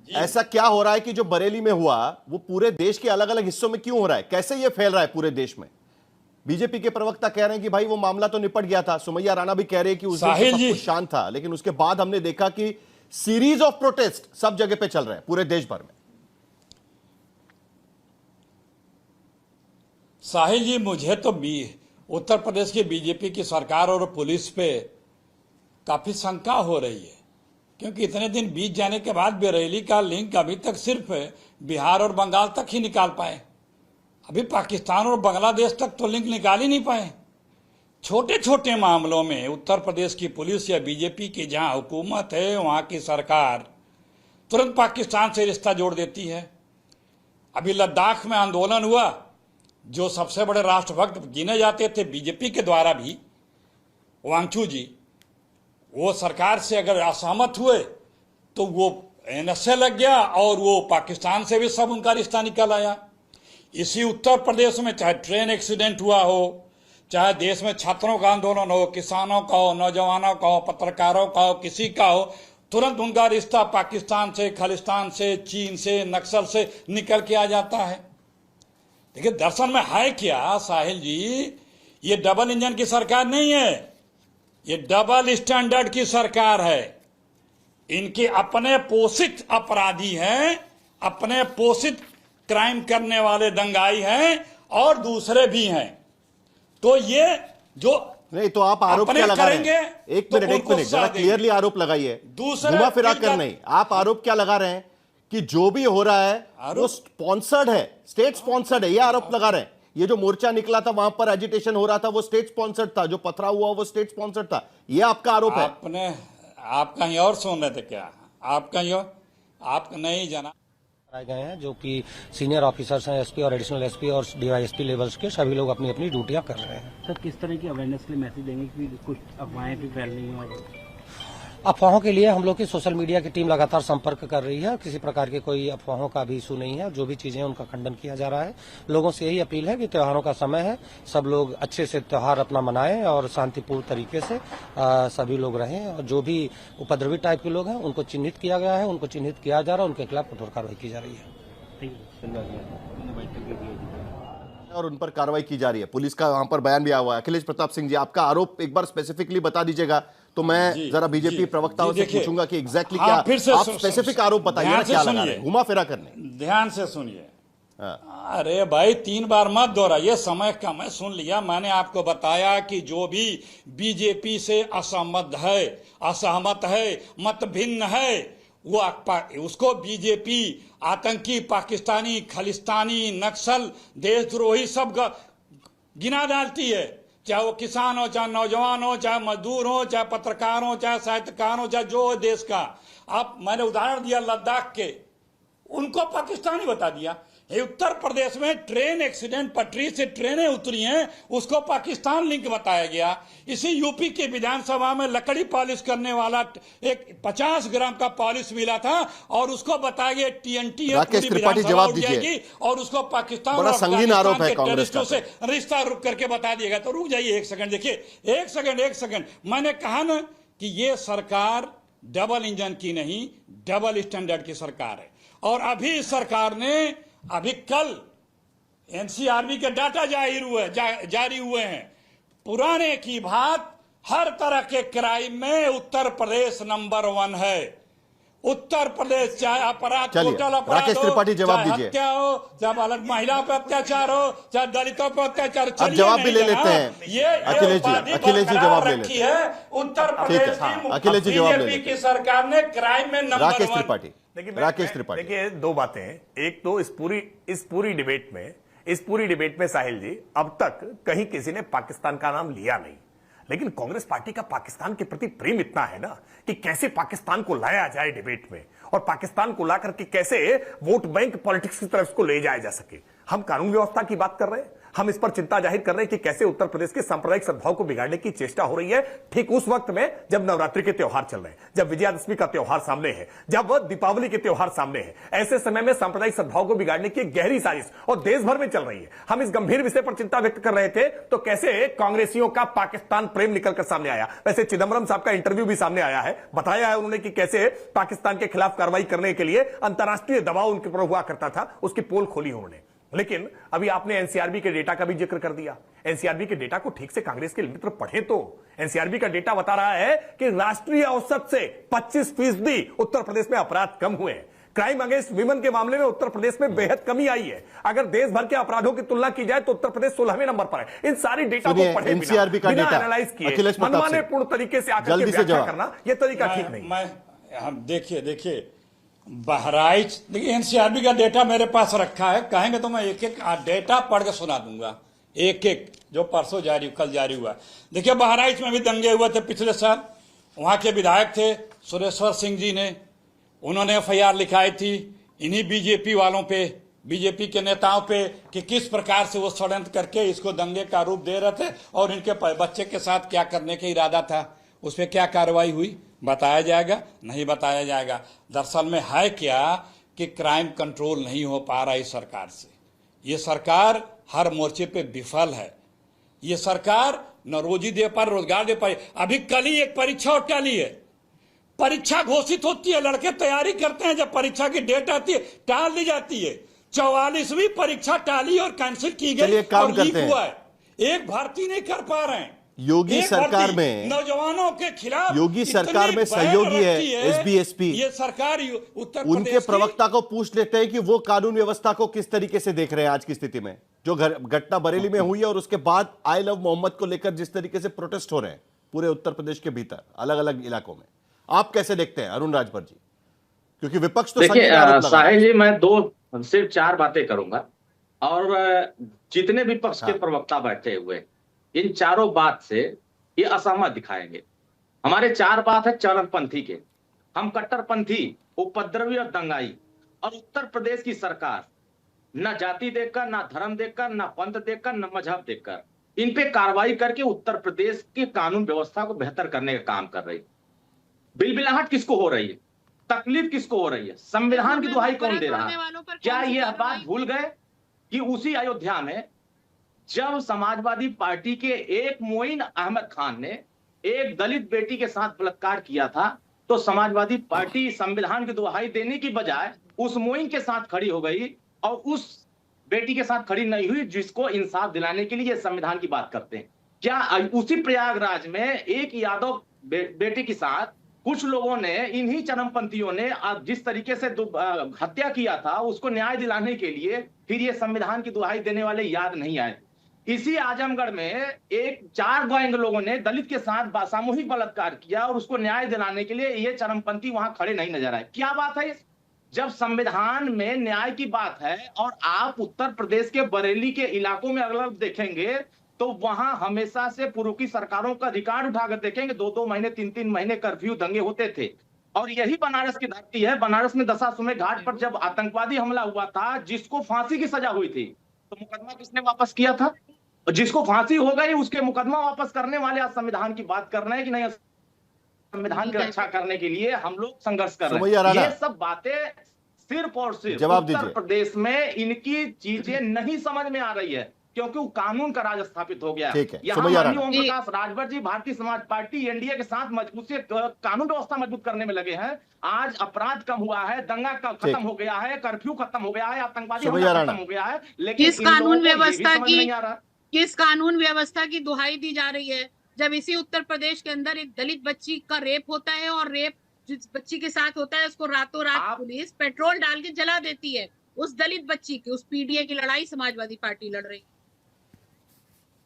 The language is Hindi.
ऐसा क्या हो रहा है कि जो बरेली में हुआ वो पूरे देश के अलग अलग हिस्सों में क्यों हो रहा है, कैसे ये फैल रहा है पूरे देश में? बीजेपी के प्रवक्ता कह रहे हैं कि भाई वो मामला तो निपट गया था, सुमैया राणा भी कह रहे हैं कि उस दिन तो सब कुछ शांत था, लेकिन उसके बाद हमने देखा कि सीरीज ऑफ प्रोटेस्ट सब जगह पे चल रहे हैं पूरे देश भर में। साहिल जी, मुझे तो उत्तर प्रदेश की बीजेपी की सरकार और पुलिस पे काफी शंका हो रही है, क्योंकि इतने दिन बीत जाने के बाद बरेली का लिंक अभी तक सिर्फ बिहार और बंगाल तक ही निकाल पाए, अभी पाकिस्तान और बांग्लादेश तक तो लिंक निकाल ही नहीं पाए। छोटे छोटे मामलों में उत्तर प्रदेश की पुलिस या बीजेपी की जहां हुकूमत है वहां की सरकार तुरंत पाकिस्तान से रिश्ता जोड़ देती है। अभी लद्दाख में आंदोलन हुआ, जो सबसे बड़े राष्ट्रभक्त गिने जाते थे बीजेपी के द्वारा भी, वांगचू जी, वो सरकार से अगर असहमत हुए तो वो एनएसए लग गया और वो पाकिस्तान से भी सब उनका रिश्ता निकल आया। इसी उत्तर प्रदेश में चाहे ट्रेन एक्सीडेंट हुआ हो, चाहे देश में छात्रों का आंदोलन हो, किसानों का हो, नौजवानों का हो, पत्रकारों का हो, किसी का हो, तुरंत उनका रिश्ता पाकिस्तान से, खालिस्तान से, चीन से, नक्सल से निकल के आ जाता है। देखिए, दर्शन में है क्या साहिल जी, ये डबल इंजन की सरकार नहीं है, ये डबल स्टैंडर्ड की सरकार है। इनके अपने पोषित अपराधी हैं, अपने पोषित क्राइम करने वाले दंगाई हैं और दूसरे भी हैं। तो ये जो नहीं, तो आप आरोप क्या लगा रहे हैं? एक मिनट जरा क्लियरली आरोप लगाइए, घुमा फिरा कर नहीं। आप आरोप क्या लगा रहे हैं कि जो भी हो रहा है वो स्पॉन्सर्ड है, स्टेट स्पॉन्सर्ड है, ये आरोप लगा रहे हैं? ये जो मोर्चा निकला था, वहां पर एजिटेशन हो रहा था, वो स्टेट स्पॉन्सर्ड था, जो पथराव हुआ वो स्टेट स्पॉन्सर्ड था, ये आपका आरोप है? आप कहीं और सुन रहे थे क्या? आप कहीं और, आप नहीं जाना कराए गए हैं, जो कि सीनियर ऑफिसर्स हैं, एसपी और एडिशनल एसपी और डीवाईएसपी लेवल्स के सभी लोग अपनी अपनी ड्यूटियां कर रहे हैं। सर, किस तरह की अवेयरनेस के लिए मैसेज देंगे कि कुछ अफवाहें भी फैल रही हैं? और अफवाहों के लिए हम लोग की सोशल मीडिया की टीम लगातार संपर्क कर रही है। किसी प्रकार की कोई अफवाहों का भी इशू नहीं है। जो भी चीजें उनका खंडन किया जा रहा है। लोगों से यही अपील है कि त्योहारों का समय है, सब लोग अच्छे से त्योहार अपना मनाएं और शांतिपूर्ण तरीके से सभी लोग रहें। और जो भी उपद्रवी टाइप के लोग हैं उनको चिन्हित किया गया है, उनको चिन्हित किया जा रहा है, उनके खिलाफ कठोर कार्रवाई की जा रही है और उन पर कार्रवाई की जा रही है। पुलिस का वहां पर बयान भी आया हुआ है। अखिलेश प्रताप सिंह जी, आपका आरोप एक बार स्पेसिफिकली बता दीजिएगा, तो मैं जरा बीजेपी प्रवक्ताओं से पूछूंगा कि एग्जैक्टली क्या आप स्पेसिफिक आरोप बताइए ना, क्या लगा रहे हैं, घुमा फिरा करने। ध्यान से सुनिए। अरे भाई, 3 बार मत दोहराइए, समय कम है, सुन लिया। मैंने आपको बताया कि जो भी बीजेपी से असहमत है, मत भिन्न है, वो उसको बीजेपी आतंकी, पाकिस्तानी, खालिस्तानी, नक्सल, देशद्रोही सब गिना डालती है। चाहे वो किसान हो, चाहे नौजवान हो, चाहे मजदूर हो, चाहे पत्रकार हो, चाहे साहित्यकार हो, चाहे जो हो देश का। अब मैंने उदाहरण दिया लद्दाख के, उनको पाकिस्तानी बता दिया। ये उत्तर प्रदेश में ट्रेन एक्सीडेंट, पटरी से ट्रेनें उतरी हैं, उसको पाकिस्तान लिंक बताया गया। इसी यूपी के विधानसभा में लकड़ी पॉलिश करने वाला एक 50 ग्राम का पॉलिश मिला था और उसको बताया गया TNT राकेश त्रिपाठी जवाब दीजिए। और उसको पाकिस्तान बड़ा संगीन आरोप है कांग्रेस का। से रिश्ता रुक करके बता दिएगा। तो रुक जाइए एक सेकंड, देखिए, एक सेकंड। मैंने कहा ना कि ये सरकार डबल इंजन की नहीं, डबल स्टैंडर्ड की सरकार है। और अभी इस सरकार ने अभी कल एनसीआरबी के डाटा जारी हुए हैं। पुराने की बात, हर तरह के क्राइम में उत्तर प्रदेश नंबर 1 है। उत्तर प्रदेश, चाहे अपराध, टोटल अपराध राकेश त्रिपाठी जवाब दीजिए। हत्या हो, चाहे अलग महिला पर अत्याचार हो, चाहे दलितों पर अत्याचार, अब जवाब भी ले लेते हैं। ये अखिलेश जी जवाब ले लेते हैं। उत्तर प्रदेश की बीजेपी की सरकार ने क्राइम में नंबर 1। राकेश त्रिपाठी, देखिए, 2 बातें हैं। एक तो इस पूरी डिबेट में साहिल जी, अब तक कहीं किसी ने पाकिस्तान का नाम लिया नहीं, लेकिन कांग्रेस पार्टी का पाकिस्तान के प्रति प्रेम इतना है ना कि कैसे पाकिस्तान को लाया जाए डिबेट में, और पाकिस्तान को ला करके कैसे वोट बैंक पॉलिटिक्स की तरफ को ले जाया जा सके। हम कानून व्यवस्था की बात कर रहे हैं, हम इस पर चिंता जाहिर कर रहे हैं कि कैसे उत्तर प्रदेश के सांप्रदायिक सद्भाव को बिगाड़ने की चेष्टा हो रही है, ठीक उस वक्त में जब नवरात्रि के त्योहार चल रहे हैं, जब विजयादशमी का त्योहार सामने है, जब दीपावली के त्योहार सामने है। ऐसे समय में सांप्रदायिक सद्भाव को बिगाड़ने की गहरी साजिश और देश भर में चल रही है। हम इस गंभीर विषय पर चिंता व्यक्त कर रहे थे तो कैसे कांग्रेसियों का पाकिस्तान प्रेम निकलकर सामने आया। वैसे चिदंबरम साहब का इंटरव्यू भी सामने आया है, बताया है उन्होंने कि कैसे पाकिस्तान के खिलाफ कार्रवाई करने के लिए अंतरराष्ट्रीय दबाव उनके ऊपर हुआ करता था, उसकी पोल खोली उन्होंने। लेकिन अभी आपने एनसीआरबी के डेटा का भी जिक्र कर दिया। एनसीआरबी के डेटा को ठीक से कांग्रेस के मित्र पढ़े तो एनसीआरबी का डेटा बता रहा है कि राष्ट्रीय औसत से 25% उत्तर प्रदेश में अपराध कम हुए हैं। क्राइम अगेंस्ट विमेन के मामले में उत्तर प्रदेश में बेहद कमी आई है। अगर देश भर के अपराधों की तुलना की जाए तो उत्तर प्रदेश 16वें नंबर पर है। इन सारी डेटा को पढ़े एनसीआरबी का डेटा एनालाइज किए मनमानेपूर्ण तरीके से आकर के व्याख्या करना यह तरीका ठीक नहीं। हम देखिए बहराइच, देखिए एनसीआरबी का डेटा मेरे पास रखा है, कहेंगे तो मैं एक एक डेटा पढ़ के सुना दूंगा, एक एक जो परसों कल जारी हुआ। देखिए बहराइच में भी दंगे हुए थे पिछले साल, वहां के विधायक थे सुरेश्वर सिंह जी ने, उन्होंने एफआईआर लिखाई थी इन्हीं बीजेपी वालों पे, बीजेपी के नेताओं पे कि किस प्रकार से वो षड्यंत्र करके इसको दंगे का रूप दे रहे थे और इनके बच्चे के साथ क्या करने का इरादा था। उस पर क्या कार्रवाई हुई बताया जाएगा, नहीं बताया जाएगा। दरअसल में है क्या कि क्राइम कंट्रोल नहीं हो पा रहा इस सरकार से। ये सरकार हर मोर्चे पे विफल है। ये सरकार न रोजी दे पा, रोजगार दे पाई। अभी कल ही एक परीक्षा और टाली है, परीक्षा घोषित होती है, लड़के तैयारी करते हैं, जब परीक्षा की डेट आती है टाल दी जाती है। 44वीं परीक्षा टाली और कैंसिल की गई और लीक हुआ है। एक भर्ती नहीं कर पा रहे हैं। योगी सरकार में नौजवानों के खिलाफ, योगी सरकार में सहयोगी है एसबी ये सरकार उत्तर प्रदेश उनके प्रवक्ता को पूछ लेते हैं कि वो कानून व्यवस्था को किस तरीके से देख रहे हैं आज की स्थिति में, जो घटना बरेली में हुई है और उसके बाद आई लव मोहम्मद को लेकर जिस तरीके से प्रोटेस्ट हो रहे हैं पूरे उत्तर प्रदेश के भीतर अलग अलग इलाकों में। आप कैसे देखते हैं अरुण राजभर जी, क्योंकि विपक्ष तो देखिए साहिल जी, मैं सिर्फ 4 बातें करूंगा और जितने भी पक्ष के प्रवक्ता बैठे हुए इन चारों बात से ये असहमत दिखाएंगे। हमारे 4 बात है चरमपंथी के। हम कट्टरपंथी, उपद्रवी और दंगाई, और उत्तर प्रदेश की सरकार न जाति देखकर, न धर्म देखकर, न पंथ देखकर, न मजहब देखकर इन पे कार्रवाई करके उत्तर प्रदेश की कानून व्यवस्था को बेहतर करने का काम कर रही है। बिलबिलाहट किसको हो रही है, तकलीफ किसको हो रही है, संविधान की दुहाई कौन दे रहा है? क्या यह बात भूल गए कि उसी अयोध्या में जब समाजवादी पार्टी के एक मोइन अहमद खान ने एक दलित बेटी के साथ बलात्कार किया था, तो समाजवादी पार्टी संविधान की दुहाई देने की बजाय उस मोइन के साथ खड़ी हो गई और उस बेटी के साथ खड़ी नहीं हुई जिसको इंसाफ दिलाने के लिए संविधान की बात करते हैं। क्या उसी प्रयागराज में एक यादव बेटे के साथ कुछ लोगों ने, इन्हीं चरमपंथियों ने जिस तरीके से हत्या किया था, उसको न्याय दिलाने के लिए फिर ये संविधान की दुहाई देने वाले याद नहीं आए? इसी आजमगढ़ में 4 गैंग लोगों ने दलित के साथ सामूहिक बलात्कार किया और उसको न्याय दिलाने के लिए ये चरमपंथी वहां खड़े नहीं नजर आए। क्या बात है? जब संविधान में न्याय की बात है और आप उत्तर प्रदेश के बरेली के इलाकों में अगर देखेंगे तो वहां हमेशा से पूर्व की सरकारों का रिकॉर्ड उठाकर देखेंगे 2-2 महीने 3-3 महीने कर्फ्यू दंगे होते थे। और यही बनारस की धरती है। बनारस में दशाश्वमेध घाट पर जब आतंकवादी हमला हुआ था, जिसको फांसी की सजा हुई थी, तो मुकदमा किसने वापस किया था? जिसको फांसी हो गई उसके मुकदमा वापस करने वाले आज संविधान की बात कर रहे हैं कि नहीं, संविधान की रक्षा करने के लिए हम लोग संघर्ष कर रहे हैं। ये सब बातें सिर्फ और सिर्फ उत्तर प्रदेश में इनकी चीजें नहीं समझ में आ रही है, क्योंकि वो कानून का राज स्थापित हो गया। यहाँ माननीय ओम प्रकाश राजभर जी भारतीय समाज पार्टी एनडीए के साथ मजबूत से कानून व्यवस्था मजबूत करने में लगे हैं। आज अपराध कम हुआ है, दंगा खत्म हो गया है, कर्फ्यू खत्म हो गया है, आतंकवादी हमला खत्म हो गया है, लेकिन किस कानून व्यवस्था की दुहाई दी जा रही है जब इसी उत्तर प्रदेश के अंदर एक दलित बच्ची का रेप होता है और रेप जिस बच्ची के साथ होता है उसको रातों रात पुलिस पेट्रोल डाल के जला देती है। उस दलित बच्ची की, उस पीडीए की लड़ाई समाजवादी पार्टी लड़ रही है।